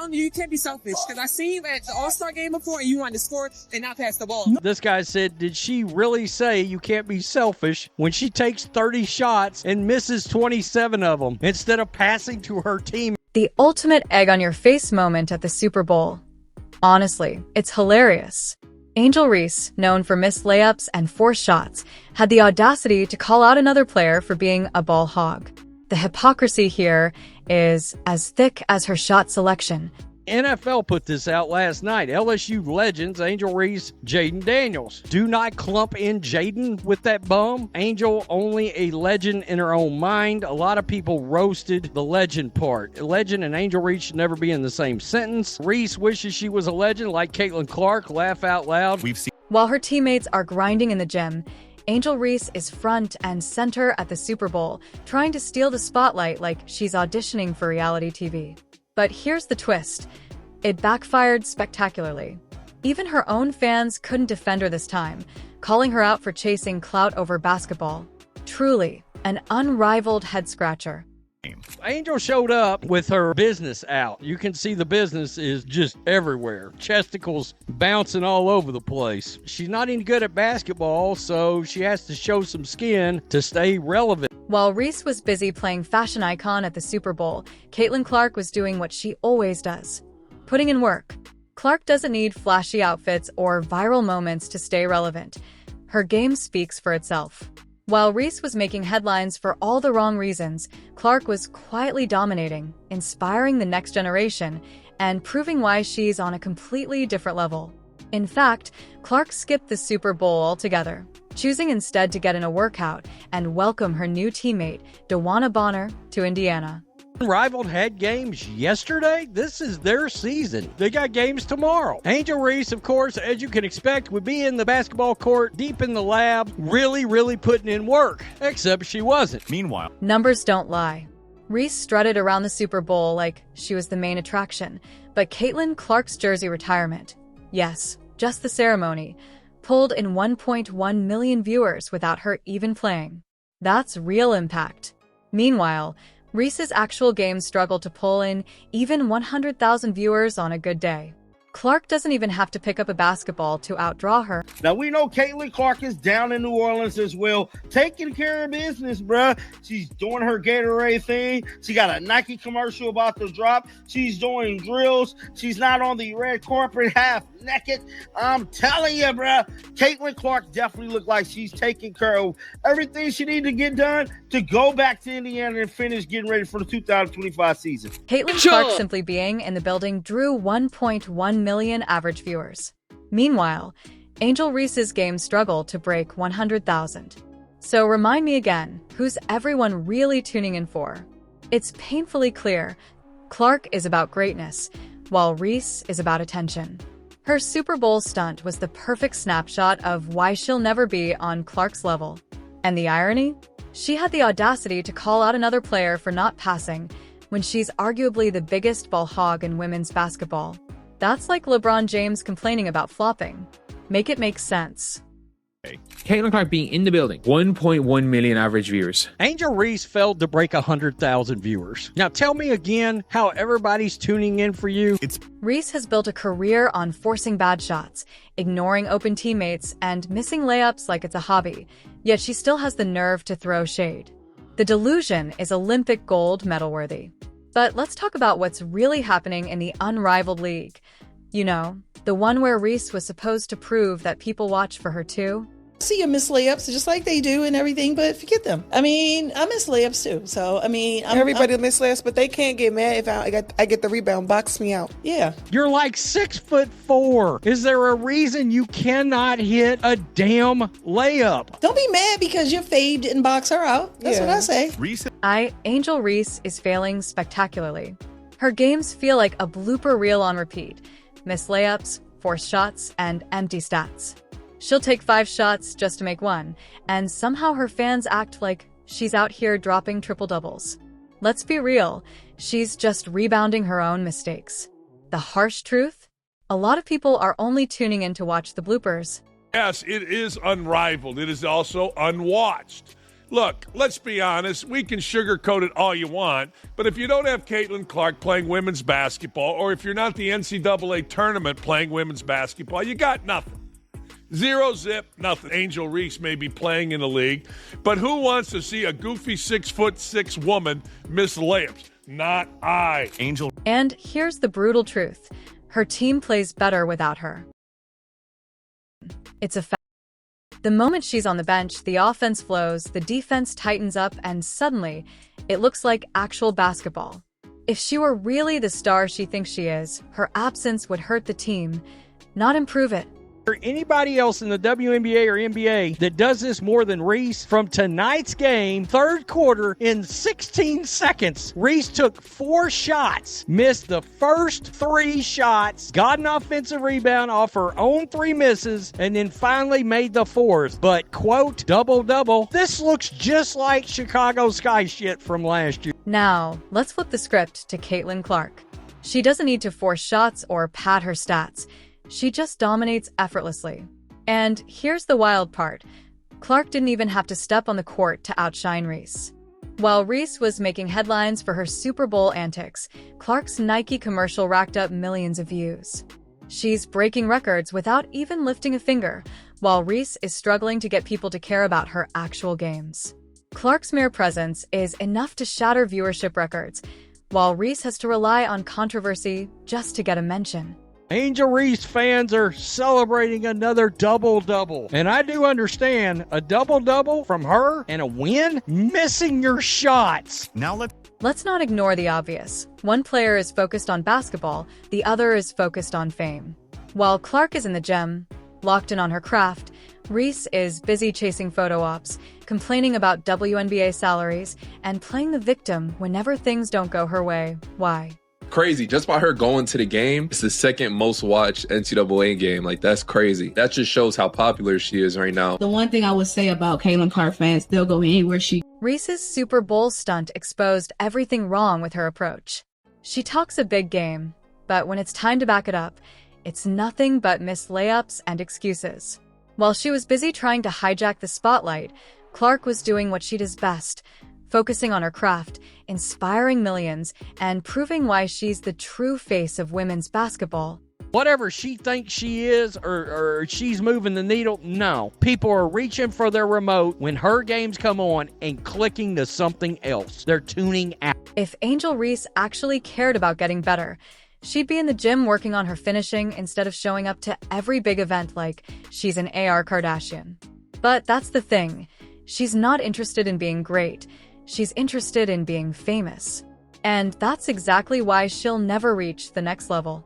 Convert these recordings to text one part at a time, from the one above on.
telling you can't be selfish because I seen you at the All-Star game before and you wanted to score and not pass the ball. This guy said, did she really say you can't be selfish when she takes 30 shots and misses 27 of them instead of passing to her team? The ultimate egg on your face moment at the Super Bowl. Honestly, it's hilarious. Angel Reese, known for missed layups and forced shots, had the audacity to call out another player for being a ball hog. The hypocrisy here is as thick as her shot selection. NFL put this out last night. LSU legends Angel Reese, Jaden Daniels. Do not clump in Jaden with that bum. Angel only a legend in her own mind. A lot of people roasted the legend part. Legend and Angel Reese should never be in the same sentence. Reese wishes she was a legend like Caitlin Clark. Laugh out loud. While her teammates are grinding in the gym, Angel Reese is front and center at the Super Bowl, trying to steal the spotlight like she's auditioning for reality TV. But here's the twist. It backfired spectacularly. Even her own fans couldn't defend her this time, calling her out for chasing clout over basketball. Truly, an unrivaled head-scratcher. Angel showed up with her business out. You can see the business is just everywhere. Chesticles bouncing all over the place. She's not any good at basketball, so she has to show some skin to stay relevant. While Reese was busy playing fashion icon at the Super Bowl, Caitlin Clark was doing what she always does. Putting in work. Clark doesn't need flashy outfits or viral moments to stay relevant. Her game speaks for itself. While Reese was making headlines for all the wrong reasons, Clark was quietly dominating, inspiring the next generation, and proving why she's on a completely different level. In fact, Clark skipped the Super Bowl altogether, choosing instead to get in a workout and welcome her new teammate, DeWanna Bonner, to Indiana. Unrivaled had games yesterday. This is their season. They got games tomorrow. Angel Reese, of course, as you can expect, would be in the basketball court, deep in the lab, really putting in work. Except she wasn't. Meanwhile, numbers don't lie. Reese strutted around the Super Bowl like she was the main attraction, but Caitlin Clark's jersey retirement, yes, just the ceremony, pulled in 1.1 million viewers without her even playing. That's real impact. Meanwhile, Reese's actual game struggled to pull in even 100,000 viewers on a good day. Clark doesn't even have to pick up a basketball to outdraw her. Now, we know Caitlin Clark is down in New Orleans as well, taking care of business, bruh. She's doing her Gatorade thing. She got a Nike commercial about to drop. She's doing drills. She's not on the red carpet half naked. I'm telling you, bruh, Caitlin Clark definitely looked like she's taking care of everything she needed to get done to go back to Indiana and finish getting ready for the 2025 season. Caitlin Clark simply being in the building drew 1.1 million average viewers. Meanwhile, Angel Reese's game struggled to break 100,000. So remind me again, who's everyone really tuning in for? It's painfully clear. Clark is about greatness, while Reese is about attention. Her Super Bowl stunt was the perfect snapshot of why she'll never be on Clark's level. And the irony? She had the audacity to call out another player for not passing when she's arguably the biggest ball hog in women's basketball. That's like LeBron James complaining about flopping. Make it make sense. Caitlin Clark being in the building. 1.1 million average viewers. Angel Reese failed to break 100,000 viewers. Now tell me again how everybody's tuning in for you. Reese has built a career on forcing bad shots, ignoring open teammates, and missing layups like it's a hobby. Yet she still has the nerve to throw shade. The delusion is Olympic gold medal worthy. But let's talk about what's really happening in the unrivaled league. You know, the one where Reese was supposed to prove that people watch for her too. See you miss layups just like they do and everything, but forget them. I mean, I miss layups too. So, I mean, everybody miss layups, but they can't get mad if I get the rebound, box me out. Yeah. You're like 6'4". Is there a reason you cannot hit a damn layup? Don't be mad because your fave didn't box her out. That's what I say. Angel Reese is failing spectacularly. Her games feel like a blooper reel on repeat. Missed layups, forced shots, and empty stats. She'll take 5 shots just to make 1, and somehow her fans act like she's out here dropping triple-doubles. Let's be real, she's just rebounding her own mistakes. The harsh truth? A lot of people are only tuning in to watch the bloopers. Yes, it is unrivaled. It is also unwatched. Look, let's be honest. We can sugarcoat it all you want, but if you don't have Caitlin Clark playing women's basketball, or if you're not the NCAA tournament playing women's basketball, you got nothing. Zero zip, nothing. Angel Reese may be playing in the league, but who wants to see a goofy 6'6" woman miss layups? Not I. Angel. And here's the brutal truth. Her team plays better without her. It's a fact. The moment she's on the bench, the offense flows, the defense tightens up, and suddenly, it looks like actual basketball. If she were really the star she thinks she is, her absence would hurt the team, not improve it. Or anybody else in the WNBA or NBA that does this more than Reese. From tonight's game, third quarter, in 16 seconds, Reese took 4 shots, missed the first 3 shots, got an offensive rebound off her own 3 misses, and then finally made the 4th. But, quote, double-double, this looks just like Chicago Sky shit from last year. Now, let's flip the script to Caitlin Clark. She doesn't need to force shots or pad her stats. She just dominates effortlessly. And here's the wild part. Clark didn't even have to step on the court to outshine Reese. While Reese was making headlines for her Super Bowl antics, Clark's Nike commercial racked up millions of views. She's breaking records without even lifting a finger, while Reese is struggling to get people to care about her actual games. Clark's mere presence is enough to shatter viewership records, while Reese has to rely on controversy just to get a mention. Angel Reese fans are celebrating another double-double. And I do understand a double-double from her and a win? Missing your shots. Now Let's not ignore the obvious. One player is focused on basketball, the other is focused on fame. While Clark is in the gym, locked in on her craft, Reese is busy chasing photo ops, complaining about WNBA salaries, and playing the victim whenever things don't go her way. Why? Crazy. Just by her going to the game, it's the second most watched NCAA game. Like, that's crazy. That just shows how popular she is right now. The one thing I would say about Caitlin Clark fans, they'll go anywhere she... Reese's Super Bowl stunt exposed everything wrong with her approach. She talks a big game, but when it's time to back it up, it's nothing but missed layups and excuses. While she was busy trying to hijack the spotlight, Clark was doing what she does best, focusing on her craft, inspiring millions, and proving why she's the true face of women's basketball. Whatever she thinks she is or she's moving the needle, no. People are reaching for their remote when her games come on and clicking to something else. They're tuning out. If Angel Reese actually cared about getting better, she'd be in the gym working on her finishing instead of showing up to every big event like she's an AR Kardashian. But that's the thing. She's not interested in being great. She's interested in being famous. And that's exactly why she'll never reach the next level.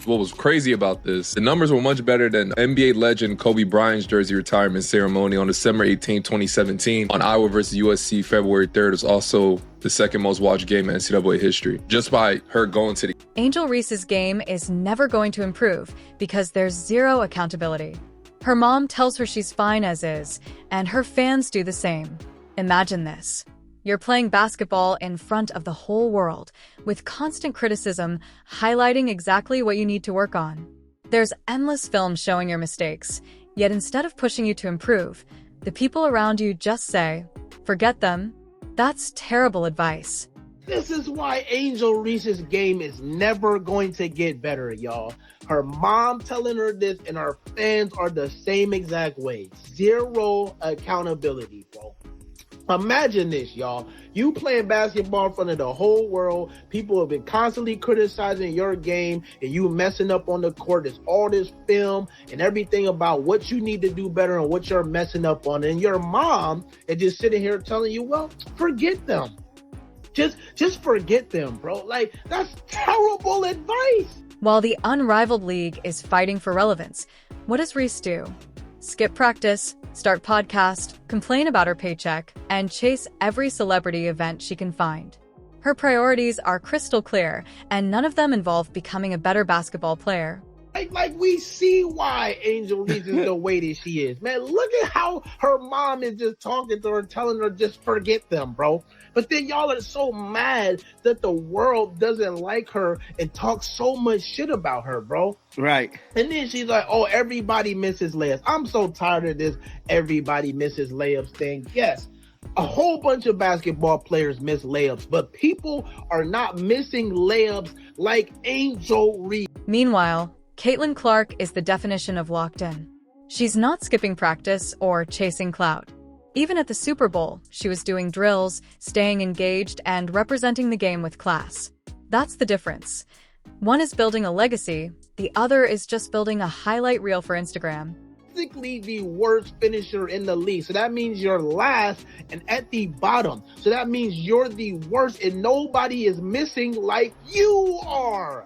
What was crazy about this, the numbers were much better than NBA legend Kobe Bryant's jersey retirement ceremony on December 18, 2017 on Iowa versus USC February 3rd. was also the second most watched game in NCAA history, just by her going to the... Angel Reese's game is never going to improve because there's zero accountability. Her mom tells her she's fine as is, and her fans do the same. Imagine this. You're playing basketball in front of the whole world, with constant criticism highlighting exactly what you need to work on. There's endless film showing your mistakes, yet instead of pushing you to improve, the people around you just say, forget them. That's terrible advice. This is why Angel Reese's game is never going to get better, y'all. Her mom telling her this, and her fans are the same exact way. Zero accountability, bro. Imagine this, y'all. You playing basketball in front of the whole world. People have been constantly criticizing your game, and you messing up on the court. There's all this film and everything about what you need to do better and what you're messing up on. And your mom is just sitting here telling you, well, forget them. Just forget them, bro. Like, that's terrible advice. While the unrivaled league is fighting for relevance, what does Reese do? Skip practice, start podcast, complain about her paycheck, and chase every celebrity event she can find. Her priorities are crystal clear, and none of them involve becoming a better basketball player. Like we see why Angel Reese is the way that she is. Man, look at how her mom is just talking to her, telling her just forget them, bro. But then y'all are so mad that the world doesn't like her and talk so much shit about her, bro. Right. And then she's like, oh, everybody misses layups. I'm so tired of this everybody misses layups thing. Yes, A whole bunch of basketball players miss layups, but people are not missing layups like Angel Reese. Meanwhile, Caitlin Clark is the definition of locked in. She's not skipping practice or chasing clout. Even at the Super Bowl, she was doing drills, staying engaged, and representing the game with class. That's the difference. One is building a legacy, the other is just building a highlight reel for Instagram. Basically the worst finisher in the league. So that means you're last and at the bottom. So that means you're the worst and nobody is missing like you are.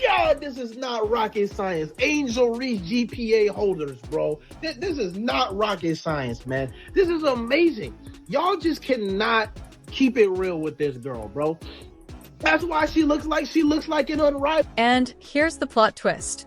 God, this is not rocket science. Angel Reese GPA holders, bro. This is not rocket science, man. This is amazing. Y'all just cannot keep it real with this girl, bro. That's why she looks like an unrivaled. And here's the plot twist.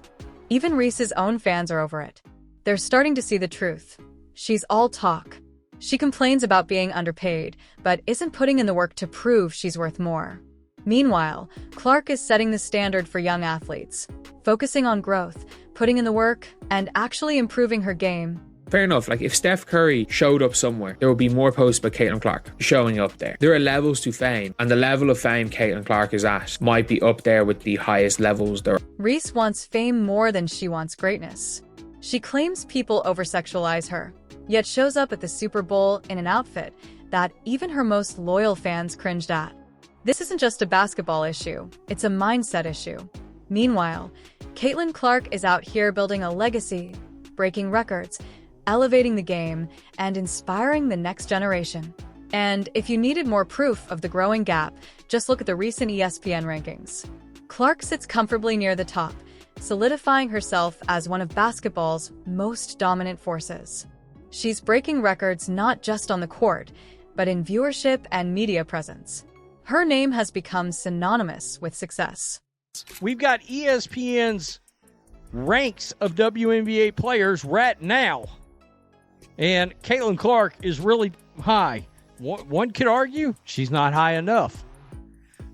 Even Reese's own fans are over it. They're starting to see the truth. She's all talk. She complains about being underpaid, but isn't putting in the work to prove she's worth more. Meanwhile, Clark is setting the standard for young athletes, focusing on growth, putting in the work, and actually improving her game. Fair enough, like if Steph Curry showed up somewhere, there would be more posts about Caitlin Clark showing up there. There are levels to fame, and the level of fame Caitlin Clark is at might be up there with the highest levels there. Reese wants fame more than she wants greatness. She claims people over-sexualize her, yet shows up at the Super Bowl in an outfit that even her most loyal fans cringed at. This isn't just a basketball issue, it's a mindset issue. Meanwhile, Caitlin Clark is out here building a legacy, breaking records, elevating the game, and inspiring the next generation. And if you needed more proof of the growing gap, just look at the recent ESPN rankings. Clark sits comfortably near the top, solidifying herself as one of basketball's most dominant forces. She's breaking records not just on the court, but in viewership and media presence. Her name has become synonymous with success. We've got ESPN's ranks of WNBA players right now. And Caitlin Clark is really high. One could argue she's not high enough.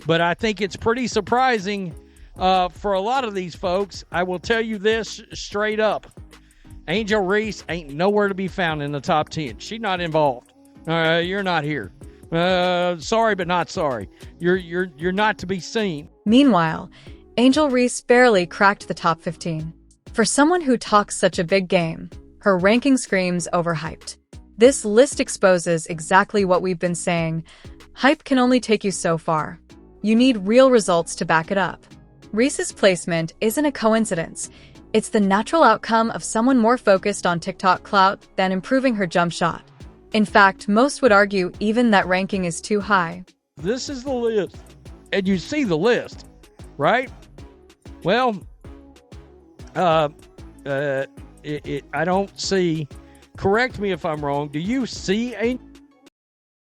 But I think it's pretty surprising for a lot of these folks. I will tell you this straight up. Angel Reese ain't nowhere to be found in the top 10. She's not involved. You're not here. Sorry, but not sorry. You're not to be seen. Meanwhile, Angel Reese barely cracked the top 15. For someone who talks such a big game, her ranking screams overhyped. This list exposes exactly what we've been saying. Hype can only take you so far. You need real results to back it up. Reese's placement isn't a coincidence. It's the natural outcome of someone more focused on TikTok clout than improving her jump shot. In fact, most would argue even that ranking is too high. This is the list. And you see the list, right? Well, I don't see, correct me if I'm wrong, do you see